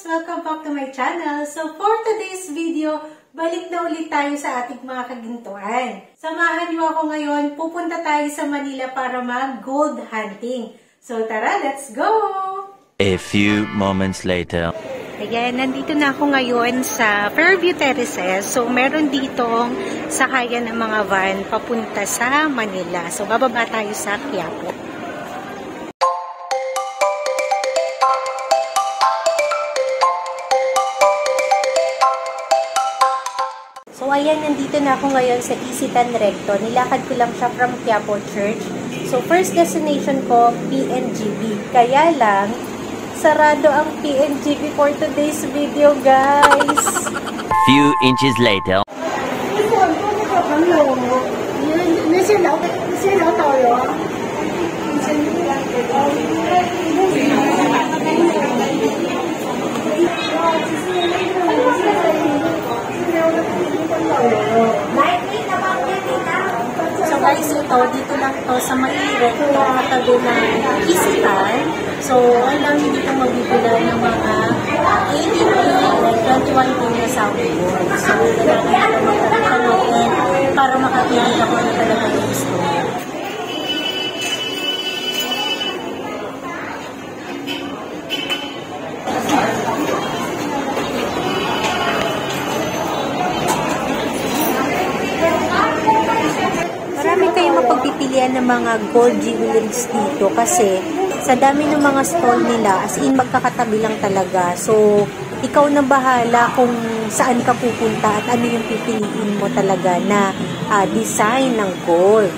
Welcome back to my channel. So for today's video, balik na ulit tayo sa ating mga kagintuan. Samahan niyo ako ngayon, pupunta tayo sa Manila para mag-gold hunting. So tara, let's go! A few moments later. Ayan, nandito na ako ngayon sa Fairview Terraces. So meron ditong sakayan ng mga van papunta sa Manila. So bababa tayo sa Quiapo. So ayan, nandito na ako ngayon sa Isitan Recto. Nilakad ko lang siya from Quiapo Church. So first destination ko, PNGB. Kaya lang, sarado ang PNGB for today's video, guys. Few inches later. So guys, ito, dito lang to sa Mairek, katabi ng Isitan. So, alam nyo dito mabibilan ng mga 18 and 21 na Saudi gold. So, kailangan nyo magkakalokin para makapili ako na talaga yung gusto. Marami kayong mapagpipilian ng mga gold jewelries dito kasi sa dami ng mga stall nila, as in magkakatabi lang talaga. So, ikaw na bahala kung saan ka pupunta at ano yung pipiliin mo talaga na design ng gold.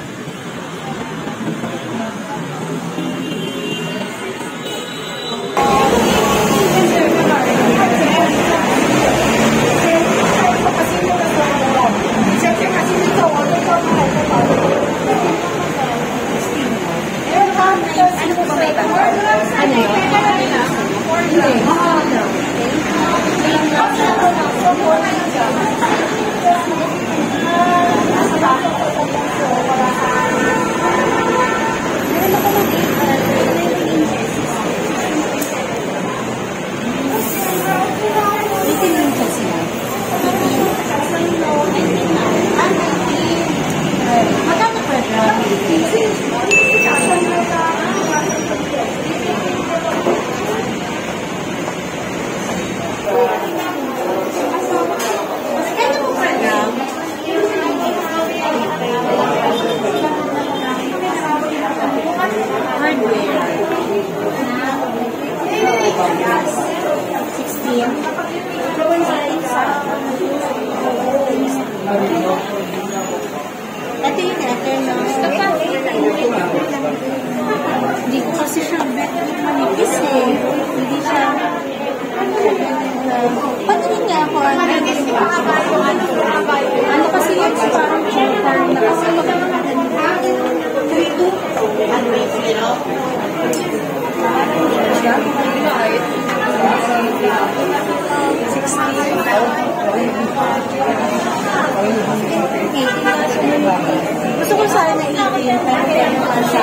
Ito yung ether, no? Hindi ko kasi siya manipis eh. Hindi siya... Patuloy niya ako. Ano kasi yun? Parang choker na kasi magkakaganda. 60. Gusto ko sana i-in pero sa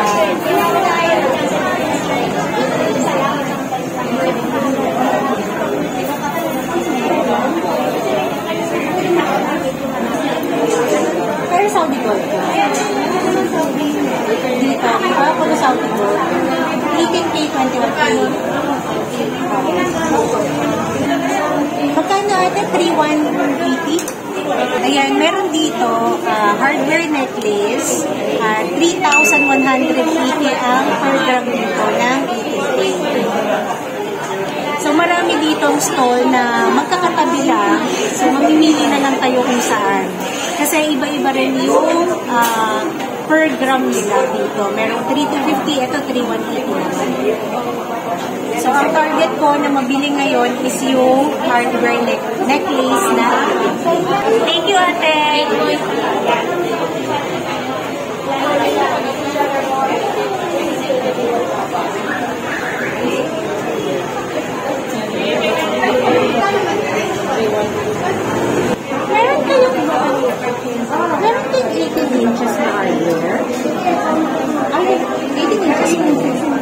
pero Saudi gold ko. Dito, ako na Saudi gold. 18K, 21K. Magkano ate? 3,180? Ayan, meron dito hardware necklace, 3,180 ang per gram dito ng 18K. So marami ditong stall na magkakatabi lang, so mamimili na lang tayo kung saan. Kasi iba-iba rin yung per gram nila dito. Merong 3,250, ito 3,180 naman. So, ang target ko na mabili ngayon is yung hardware necklace na. Thank you, ate! Meron kayong 18 inches na hardware? Ay, 18 inches na.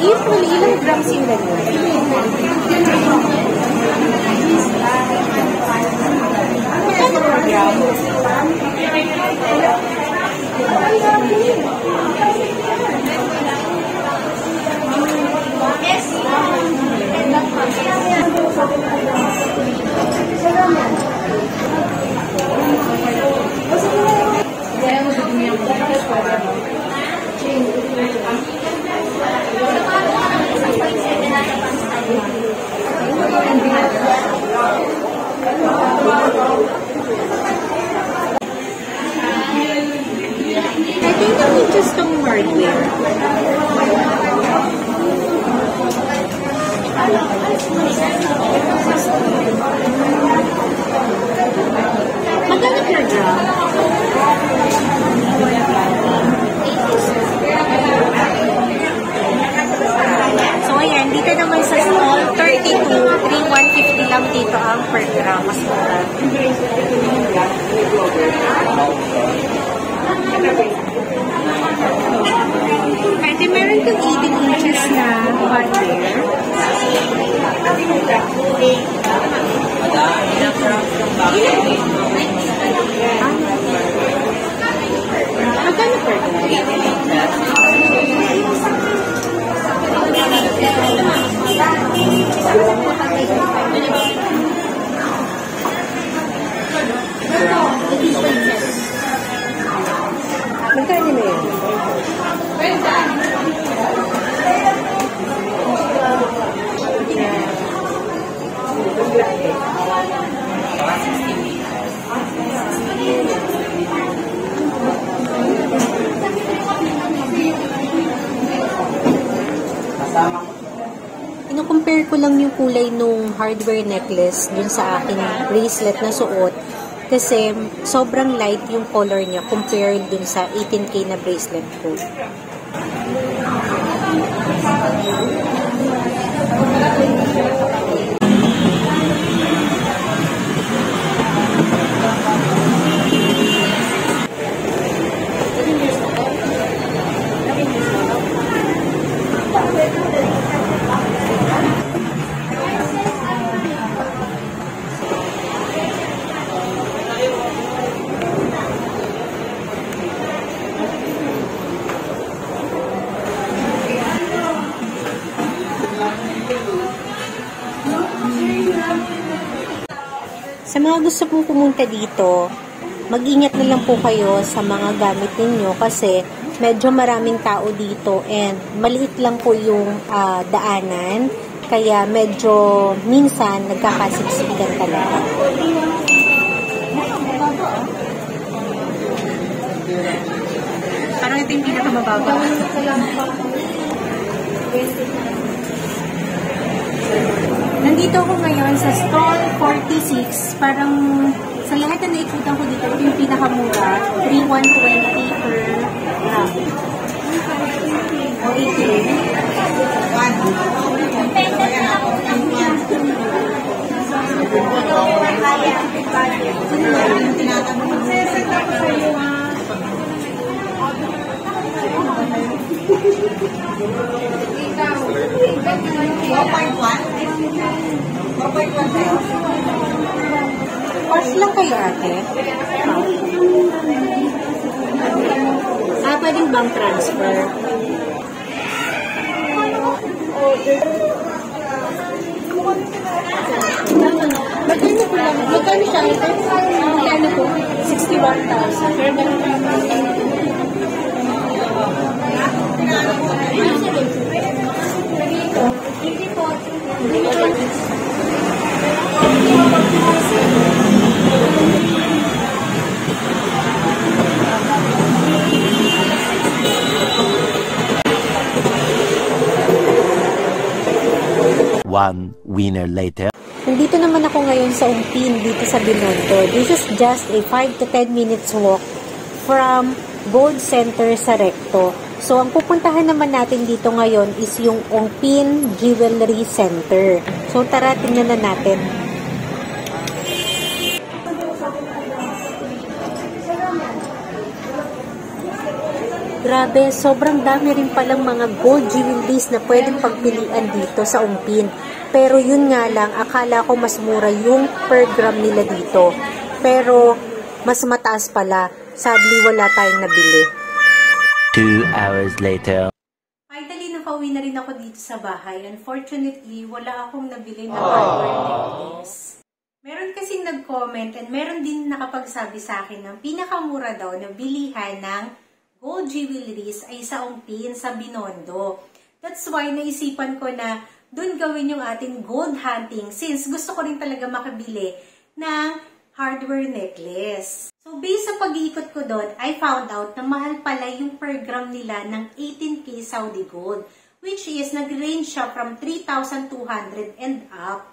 Usually, ilang grams yung ganyan? hardware. Magkano per gram? So ayan, dito naman sa small 32, 3,150 lang dito ang per gram. Mas mura. Pwede meron kong 18 inches na hardware. Magkano per magkano na yun? Ino-compare ko lang yung kulay nung hardware necklace dun sa aking bracelet na suot kasi sobrang light yung color niya compared dun sa 18K na bracelet ko. Sa mga gusto pong pumunta dito, mag-ingat na lang po kayo sa mga gamit ninyo kasi medyo maraming tao dito and maliit lang po yung daanan kaya medyo minsan nagkakasiksikan talaga. Parang ito yung pinakamababa. Nandito ako ngayon sa store 46. Parang sa lahat na naikutan ko dito, ito yung pinakamura. 3,120 per gram. O 18. Pars lang kayo, ate? Pwedeng bank transfer. Magkano po lang? Magkano siya ito? Magkano po? 61,000. Pero One winner later. nandito naman ako ngayon sa Umpin dito sa Binondo. This is just a 5 to 10 minutes walk from Gold Center sa Recto. So, ang pupuntahan naman natin dito ngayon is yung Umpin Jewelry Center. So, tara, tingnan na natin. Grabe, sobrang dami rin palang mga gold jewelries na pwedeng pagpilian dito sa Umpin. Pero yun nga lang, akala ko mas mura yung per gram nila dito. Pero mas mataas pala. Sadly, wala tayong nabili. 2 hours later. Finally, nakauwi na rin ako dito sa bahay. Unfortunately, wala akong nabili na hardware necklace. Meron kasing nag-comment and meron din nakapagsabi sa akin ng pinakamura daw na bilihan ng gold jewelries ay sa Umpin, sa Binondo. That's why naisipan ko na doon gawin yung ating gold hunting since gusto ko rin talaga makabili ng hardware necklace. So So, based sa pag-iikot ko doon, I found out na mahal pala yung per gram nila ng 18K Saudi Gold, which is nag-range siya from 3,200 and up.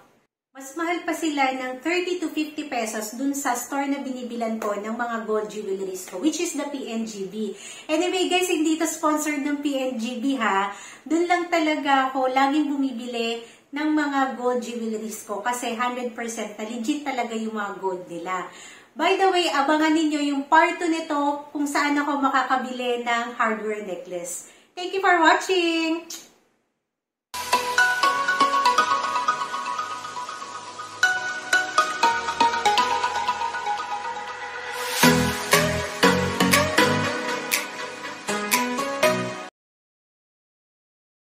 Mas mahal pa sila ng 30 to 50 pesos dun sa store na binibilan ko ng mga gold jewelries ko, which is the PNGB. Anyway guys, hindi ito sponsored ng PNGB ha. Dun lang talaga ako laging bumibili ng mga gold jewelries ko kasi 100% na legit talaga yung mga gold nila. By the way, abangan ninyo yung part 2 nito kung saan ako makakabili ng hardware necklace. Thank you for watching!